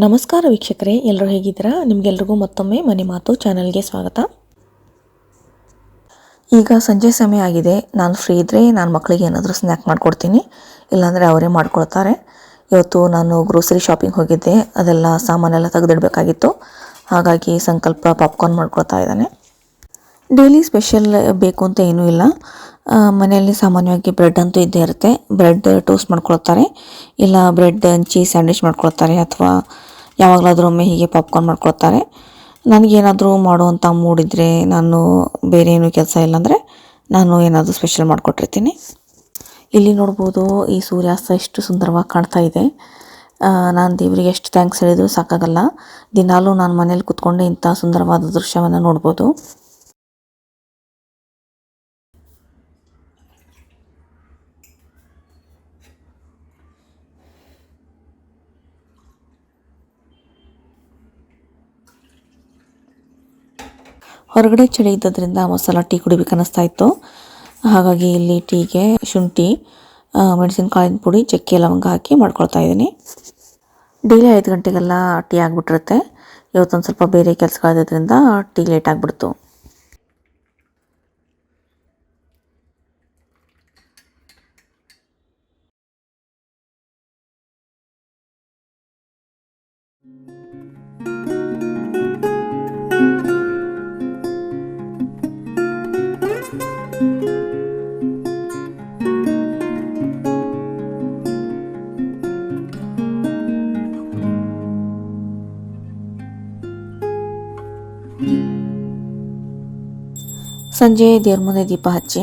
ನಮಸ್ಕಾರ ವೀಕ್ಷಕರೇ, ಎಲ್ಲರೂ ಹೇಗಿದ್ದೀರಾ? ನಿಮಗೆಲ್ರಿಗೂ ಮತ್ತೊಮ್ಮೆ ಮನೆ ಮಾತು ಚಾನಲ್ಗೆ ಸ್ವಾಗತ. ಈಗ ಸಂಜೆ ಸಮಯ ಆಗಿದೆ. ನಾನು ಫ್ರೀ ಇದ್ದರೆ ನಾನು ಮಕ್ಕಳಿಗೆ ಏನಾದರೂ ಸ್ನ್ಯಾಕ್ ಮಾಡಿಕೊಡ್ತೀನಿ, ಇಲ್ಲಾಂದರೆ ಅವರೇ ಮಾಡ್ಕೊಳ್ತಾರೆ. ಇವತ್ತು ನಾನು ಗ್ರೋಸರಿ ಶಾಪಿಂಗ್ ಹೋಗಿದ್ದೆ, ಅದೆಲ್ಲ ಸಾಮಾನೆಲ್ಲ ತೆಗೆದಿಡಬೇಕಾಗಿತ್ತು. ಹಾಗಾಗಿ ಸಂಕಲ್ಪ ಪಾಪ್ಕಾರ್ನ್ ಮಾಡ್ಕೊಳ್ತಾ ಇದ್ದಾನೆ. ಡೈಲಿ ಸ್ಪೆಷಲ್ ಬೇಕು ಅಂತ ಏನೂ ಇಲ್ಲ. ಮನೆಯಲ್ಲಿ ಸಾಮಾನ್ಯವಾಗಿ ಬ್ರೆಡ್ ಅಂತೂ ಇದ್ದೇ ಇರುತ್ತೆ. ಬ್ರೆಡ್ ಟೋಸ್ಟ್ ಮಾಡ್ಕೊಳ್ತಾರೆ, ಇಲ್ಲ ಬ್ರೆಡ್ ಹಂಚಿ ಸ್ಯಾಂಡ್ವಿಚ್ ಮಾಡ್ಕೊಳ್ತಾರೆ, ಅಥವಾ ಯಾವಾಗಲಾದ್ರೂ ಒಮ್ಮೆ ಹೀಗೆ ಪಾಪ್ಕಾರ್ನ್ ಮಾಡ್ಕೊಳ್ತಾರೆ. ನನಗೇನಾದರೂ ಮಾಡುವಂಥ ಮೂಡಿದ್ರೆ, ನಾನು ಬೇರೆ ಏನೂ ಕೆಲಸ ಇಲ್ಲಾಂದರೆ ನಾನು ಏನಾದರೂ ಸ್ಪೆಷಲ್ ಮಾಡಿಕೊಟ್ಟಿರ್ತೀನಿ. ಇಲ್ಲಿ ನೋಡ್ಬೋದು, ಈ ಸೂರ್ಯಾಸ್ತ ಎಷ್ಟು ಸುಂದರವಾಗಿ ಕಾಣ್ತಾ ಇದೆ. ನಾನು ದೇವರಿಗೆ ಎಷ್ಟು ಥ್ಯಾಂಕ್ಸ್ ಹೇಳಿದರೂ ಸಾಕಾಗಲ್ಲ. ದಿನಾಲೂ ನಾನು ಮನೇಲಿ ಕೂತ್ಕೊಂಡು ಇಂಥ ಸುಂದರವಾದ ದೃಶ್ಯವನ್ನು ನೋಡ್ಬೋದು. ಹೊರಗಡೆ ಚಳಿ ಇದ್ದದ್ರಿಂದ ಮಸಾಲ ಟೀ ಕುಡಿಬೇಕು ಅನ್ನಿಸ್ತಾ ಇತ್ತು. ಹಾಗಾಗಿ ಇಲ್ಲಿ ಟೀಗೆ ಶುಂಠಿ, ಮೆಣಸಿನಕಾಳಿನ ಪುಡಿ, ಚಕ್ಕೆ ಲವಂಗ ಹಾಕಿ ಮಾಡ್ಕೊಳ್ತಾ ಇದ್ದೀನಿ. ಡೈಲಿ 5 ಗಂಟೆಗೆಲ್ಲ ಟೀ ಆಗಿಬಿಟ್ಟಿರುತ್ತೆ. ಇವತ್ತೊಂದು ಸ್ವಲ್ಪ ಬೇರೆ ಕೆಲಸಗಳಿದ್ದರಿಂದ ಟೀ ಲೇಟ್ ಆಗಿಬಿಡ್ತು. ಸಂಜೆ ದೇವ್ರ ಮುಂದೆ ದೀಪ ಹಚ್ಚಿ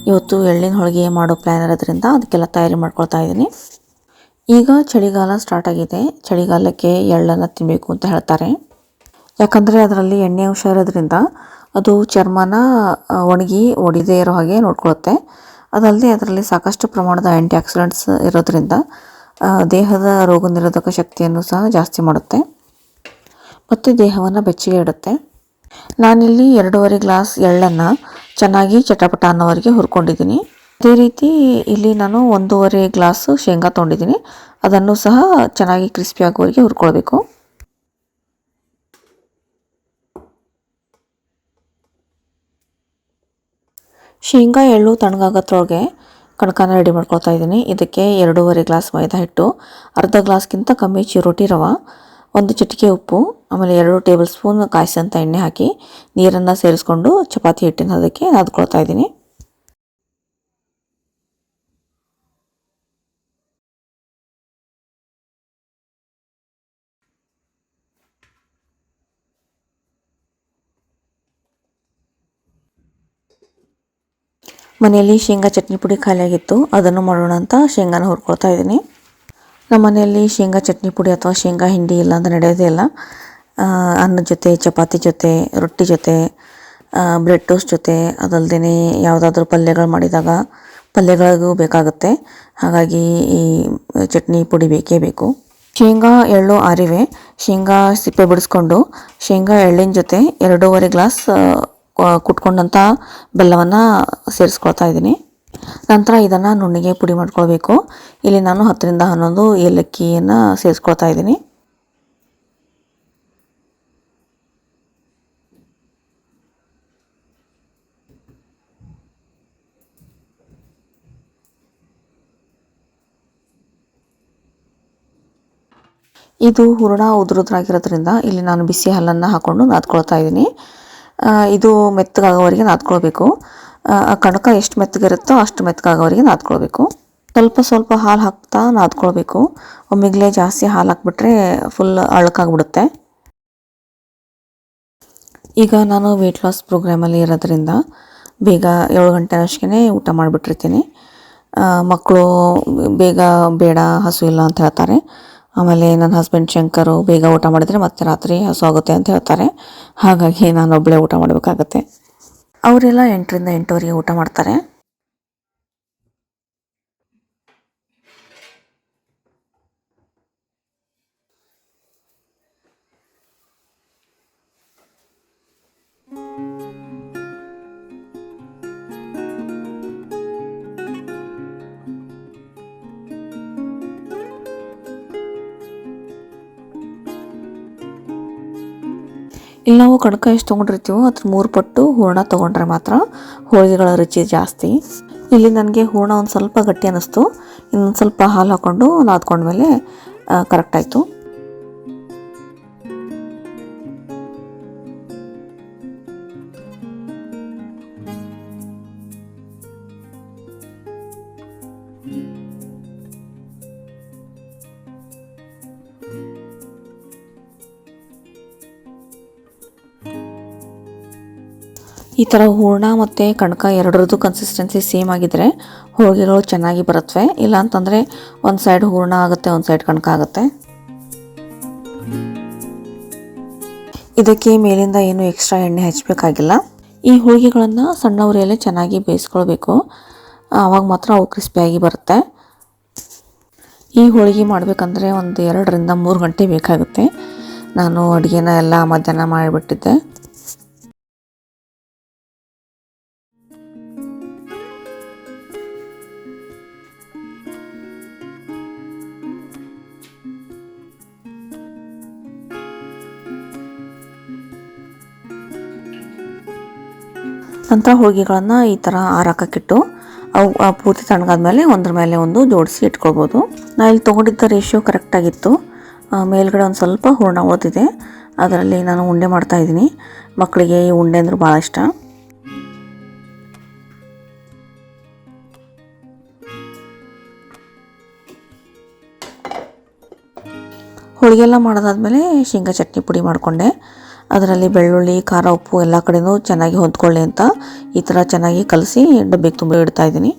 ಇವತ್ತು ಎಳ್ಳಿನ ಹೋಳಿಗೆ ಮಾಡೋ ಪ್ಲ್ಯಾನ್ ಇರೋದ್ರಿಂದ ಅದಕ್ಕೆಲ್ಲ ತಯಾರಿ ಮಾಡ್ಕೊಳ್ತಾ ಇದ್ದೀನಿ. ಈಗ ಚಳಿಗಾಲ ಸ್ಟಾರ್ಟ್ ಆಗಿದೆ. ಚಳಿಗಾಲಕ್ಕೆ ಎಳ್ಳನ್ನು ತಿನ್ನಬೇಕು ಅಂತ ಹೇಳ್ತಾರೆ. ಯಾಕಂದರೆ ಅದರಲ್ಲಿ ಎಣ್ಣೆ ಅಂಶ ಇರೋದ್ರಿಂದ ಅದು ಚರ್ಮನ ಒಣಗಿ ಒಡಿದೇ ಇರೋ ಹಾಗೆ ನೋಡ್ಕೊಳುತ್ತೆ. ಅದಲ್ಲದೆ ಅದರಲ್ಲಿ ಸಾಕಷ್ಟು ಪ್ರಮಾಣದ ಆ್ಯಂಟಿ ಆಕ್ಸಿಡೆಂಟ್ಸ್ ಇರೋದ್ರಿಂದ ದೇಹದ ರೋಗ ನಿರೋಧಕ ಶಕ್ತಿಯನ್ನು ಸಹ ಜಾಸ್ತಿ ಮಾಡುತ್ತೆ ಮತ್ತು ದೇಹವನ್ನು ಬೆಚ್ಚಗೆ ಇಡುತ್ತೆ. ನಾನಿಲ್ಲಿ 2.5 ಗ್ಲಾಸ್ ಎಳ್ಳನ್ನು ಚೆನ್ನಾಗಿ ಚಟಪಟ ಅನ್ನೋವರೆಗೆ ಹುರ್ಕೊಂಡಿದ್ದೀನಿ. ಅದೇ ರೀತಿ ಇಲ್ಲಿ ನಾನು 1.5 ಗ್ಲಾಸ್ ಶೇಂಗಾ ತೊಗೊಂಡಿದ್ದೀನಿ. ಅದನ್ನು ಸಹ ಚೆನ್ನಾಗಿ ಕ್ರಿಸ್ಪಿ ಆಗೋವರೆಗೆ ಹುರ್ಕೊಳ್ಬೇಕು. ಶೇಂಗಾ ಎಳ್ಳು ತಣ್ಣಗಾಗೋದ್ರೊಳಗೆ ಕಣಕನ ರೆಡಿ ಮಾಡ್ಕೊಳ್ತಾ ಇದ್ದೀನಿ. ಇದಕ್ಕೆ 2.5 ಗ್ಲಾಸ್ ಮೈದಾ ಹಿಟ್ಟು, ಅರ್ಧ ಗ್ಲಾಸ್ಗಿಂತ ಕಮ್ಮಿ ಚಿರೋಟಿ ರವೆ, 1 ಚಿಟಿಕೆ ಉಪ್ಪು, ಆಮೇಲೆ 2 ಟೇಬಲ್ ಸ್ಪೂನ್ ಕಾಯಿಸಿದಂಥ ಎಣ್ಣೆ ಹಾಕಿ ನೀರನ್ನು ಸೇರಿಸ್ಕೊಂಡು ಚಪಾತಿ ಹಿಟ್ಟಿನ ಅದಕ್ಕೆ ನಾದ್ಕೊಳ್ತಾ ಇದ್ದೀನಿ. ಮನೆಯಲ್ಲಿ ಶೇಂಗಾ ಚಟ್ನಿ ಪುಡಿ ಖಾಲಿಯಾಗಿತ್ತು, ಅದನ್ನು ಮಾಡೋಣ ಅಂತ ಶೇಂಗಾನ ಹುರ್ಕೊಳ್ತಾ ಇದ್ದೀನಿ. ನಮ್ಮ ಮನೆಯಲ್ಲಿ ಶೇಂಗಾ ಚಟ್ನಿ ಪುಡಿ ಅಥವಾ ಶೇಂಗಾ ಹಿಂಡಿ ಇಲ್ಲ ಅಂತ ನಡೆಯೋದೇ ಇಲ್ಲ. ಅನ್ನದ ಜೊತೆ, ಚಪಾತಿ ಜೊತೆ, ರೊಟ್ಟಿ ಜೊತೆ, ಬ್ರೆಡ್ ಟೋಸ್ಟ್ ಜೊತೆ, ಅದಲ್ಲದೆ ಯಾವುದಾದ್ರೂ ಪಲ್ಯಗಳು ಮಾಡಿದಾಗ ಪಲ್ಯಗಳಿಗೂ ಬೇಕಾಗುತ್ತೆ. ಹಾಗಾಗಿ ಈ ಚಟ್ನಿ ಪುಡಿ ಬೇಕೇ ಬೇಕು. ಶೇಂಗಾ ಎಳ್ಳು ಆರಿವೆ. ಶೇಂಗಾ ಸಿಪ್ಪೆ ಬಿಡಿಸ್ಕೊಂಡು ಶೇಂಗಾ ಎಳ್ಳಿನ ಜೊತೆ 2.5 ಗ್ಲಾಸ್ ಕುಟ್ಕೊಂಡಂಥ ಬೆಲ್ಲವನ್ನು ಸೇರಿಸ್ಕೊಳ್ತಾ ಇದ್ದೀನಿ. ನಂತರ ಇದನ್ನು ನುಣ್ಣಗೆ ಪುಡಿ ಮಾಡ್ಕೊಳ್ಬೇಕು. ಇಲ್ಲಿ ನಾನು 10ರಿಂದ 11 ಏಲಕ್ಕಿಯನ್ನು ಸೇರಿಸ್ಕೊಳ್ತಾ ಇದ್ದೀನಿ. ಇದು ಹೂರಣ ಉದುರುದ್ರಾಗಿರೋದ್ರಿಂದ ಇಲ್ಲಿ ನಾನು ಬಿಸಿ ಹಾಲನ್ನು ಹಾಕ್ಕೊಂಡು ನಾದ್ಕೊಳ್ತಾ ಇದ್ದೀನಿ. ಇದು ಮೆತ್ತಗಾಗೋವರೆಗೆ ನಾದ್ಕೊಳ್ಬೇಕು. ಕಣಕ ಎಷ್ಟು ಮೆತ್ತಗಿರುತ್ತೋ ಅಷ್ಟು ಮೆತ್ತಗಾಗೋವರೆಗೆ ನಾದ್ಕೊಳ್ಬೇಕು. ಸ್ವಲ್ಪ ಹಾಲು ಹಾಕ್ತಾ ನಾದ್ಕೊಳ್ಬೇಕು. ಒಮ್ಮೆಗಲೇ ಜಾಸ್ತಿ ಹಾಲು ಹಾಕ್ಬಿಟ್ರೆ ಫುಲ್ ಅಳಕಾಗ್ಬಿಡುತ್ತೆ. ಈಗ ನಾನು ವೆಯ್ಟ್ ಲಾಸ್ ಪ್ರೋಗ್ರಾಮಲ್ಲಿ ಇರೋದ್ರಿಂದ ಬೇಗ 7 ಗಂಟೆ ಅಷ್ಟೇ ಊಟ ಮಾಡಿಬಿಟ್ಟಿರ್ತೀನಿ. ಮಕ್ಕಳು ಬೇಗ ಬೇಡ, ಹಸು ಇಲ್ಲ ಅಂತ ಹೇಳ್ತಾರೆ. ಆಮೇಲೆ ನನ್ನ ಹಸ್ಬೆಂಡ್ ಶಂಕರು ಬೇಗ ಊಟ ಮಾಡಿದರೆ ಮತ್ತೆ ರಾತ್ರಿ ಹಸು ಆಗುತ್ತೆ ಅಂತ ಹೇಳ್ತಾರೆ. ಹಾಗಾಗಿ ನಾನು ಒಬ್ಬಳೇ ಊಟ ಮಾಡಬೇಕಾಗತ್ತೆ. ಅವರೆಲ್ಲ 8ರಿಂದ 8:30 ಊಟ ಮಾಡ್ತಾರೆ. ಇಲ್ಲಿ ನಾವು ಕಣಕ ಎಷ್ಟು ತೊಗೊಂಡಿರ್ತೀವೋ ಅದ್ರ 3 ಪಟ್ಟು ಹೂರಣ ತೊಗೊಂಡ್ರೆ ಮಾತ್ರ ಹೋಳಿಗೆಗಳ ರುಚಿ ಜಾಸ್ತಿ. ಇಲ್ಲಿ ನನಗೆ ಹೂರಣ ಒಂದು ಸ್ವಲ್ಪ ಗಟ್ಟಿ ಅನ್ನಿಸ್ತು. ಇನ್ನೊಂದು ಸ್ವಲ್ಪ ಹಾಲು ಹಾಕ್ಕೊಂಡು ನಾದ್ಕೊಂಡ್ಮೇಲೆ ಕರೆಕ್ಟ್ ಆಯಿತು. ಈ ಥರ ಹೂರಣ ಮತ್ತು ಕಣಕ ಎರಡರದ್ದು ಕನ್ಸಿಸ್ಟೆನ್ಸಿ ಸೇಮ್ ಆಗಿದ್ದರೆ ಹೋಳಿಗೆಗಳು ಚೆನ್ನಾಗಿ ಬರುತ್ತವೆ. ಇಲ್ಲ ಅಂತಂದರೆ ಒಂದು ಸೈಡ್ ಹೂರಣ ಆಗುತ್ತೆ, ಒಂದು ಸೈಡ್ ಕಣಕ ಆಗುತ್ತೆ. ಇದಕ್ಕೆ ಮೇಲಿಂದ ಏನು ಎಕ್ಸ್ಟ್ರಾ ಎಣ್ಣೆ ಹಚ್ಚಬೇಕಾಗಿಲ್ಲ. ಈ ಹೋಳಿಗೆಗಳನ್ನು ಸಣ್ಣ ಉರಿಯಲ್ಲೇ ಚೆನ್ನಾಗಿ ಬೇಯಿಸ್ಕೊಳ್ಬೇಕು. ಆವಾಗ ಮಾತ್ರ ಅವು ಕ್ರಿಸ್ಪಿಯಾಗಿ ಬರುತ್ತೆ. ಈ ಹೋಳಿಗೆ ಮಾಡಬೇಕಂದ್ರೆ ಒಂದು 2 ರಿಂದ 3 ಗಂಟೆ ಬೇಕಾಗುತ್ತೆ. ನಾನು ಅಡುಗೆನ ಎಲ್ಲ ಮಧ್ಯಾಹ್ನ ಮಾಡಿಬಿಟ್ಟಿದ್ದೆ. ನಂತರ ಹೋಳಿಗೆಗಳನ್ನು ಈ ಥರ ಆರಾಕಕ್ಕಿಟ್ಟು ಅವು ಪೂರ್ತಿ ತಣ್ಣಗಾದ್ಮೇಲೆ ಒಂದ್ರ ಮೇಲೆ ಒಂದು ಜೋಡಿಸಿ ಇಟ್ಕೊಳ್ಬೋದು. ನಾನು ಇಲ್ಲಿ ತೊಗೊಂಡಿದ್ದ ರೇಷಿಯೋ ಕರೆಕ್ಟಾಗಿತ್ತು. ಮೇಲ್ಗಡೆ ಒಂದು ಸ್ವಲ್ಪ ಹೂರಣ ಉಳಿದಿದೆ, ಅದರಲ್ಲಿ ನಾನು ಉಂಡೆ ಮಾಡ್ತಾಯಿದ್ದೀನಿ. ಮಕ್ಕಳಿಗೆ ಈ ಉಂಡೆ ಅಂದ್ರೆ ಭಾಳ ಇಷ್ಟ. ಹೋಳಿಗೆ ಎಲ್ಲ ಮಾಡೋದಾದ್ಮೇಲೆ ಶೇಂಗಾ ಚಟ್ನಿ ಪುಡಿ ಮಾಡಿಕೊಂಡೆ. ಅದರಲ್ಲಿ ಬೆಳ್ಳುಳ್ಳಿ, ಖಾರ, ಉಪ್ಪು ಎಲ್ಲ ಕಡೆನೂ ಚೆನ್ನಾಗಿ ಹೊಂದ್ಕೊಳ್ಳಿ ಅಂತ ಈ ಥರ ಚೆನ್ನಾಗಿ ಕಲಸಿ ಡಬ್ಬಿಗೆ ತುಂಬ ಇಡ್ತಾ ಇದ್ದೀನಿ.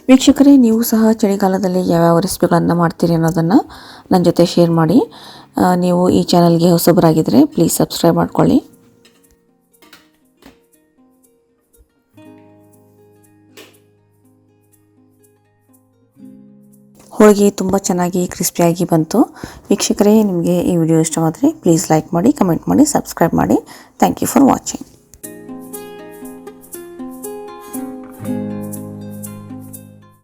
ವೀಕ್ಷಕರೇ, ನೀವು ಸಹ ಚಳಿಗಾಲದಲ್ಲಿ ಯಾವ್ಯಾವ ರೆಸಿಪಿಗಳನ್ನು ಮಾಡ್ತೀರಿ ಅನ್ನೋದನ್ನು ನನ್ನ ಜೊತೆ ಶೇರ್ ಮಾಡಿ. ನೀವು ಈ ಚಾನಲ್ಗೆ ಹೊಸಬರಾಗಿದ್ದರೆ ಪ್ಲೀಸ್ ಸಬ್ಸ್ಕ್ರೈಬ್ ಮಾಡ್ಕೊಳ್ಳಿ. ಹೋಳಿಗೆ ತುಂಬ ಚೆನ್ನಾಗಿ ಕ್ರಿಸ್ಪಿಯಾಗಿ ಬಂತು. ವೀಕ್ಷಕರೇ, ನಿಮಗೆ ಈ ವಿಡಿಯೋ ಇಷ್ಟವಾದರೆ ಪ್ಲೀಸ್ ಲೈಕ್ ಮಾಡಿ, ಕಮೆಂಟ್ ಮಾಡಿ, ಸಬ್ಸ್ಕ್ರೈಬ್ ಮಾಡಿ. Thank you for watching.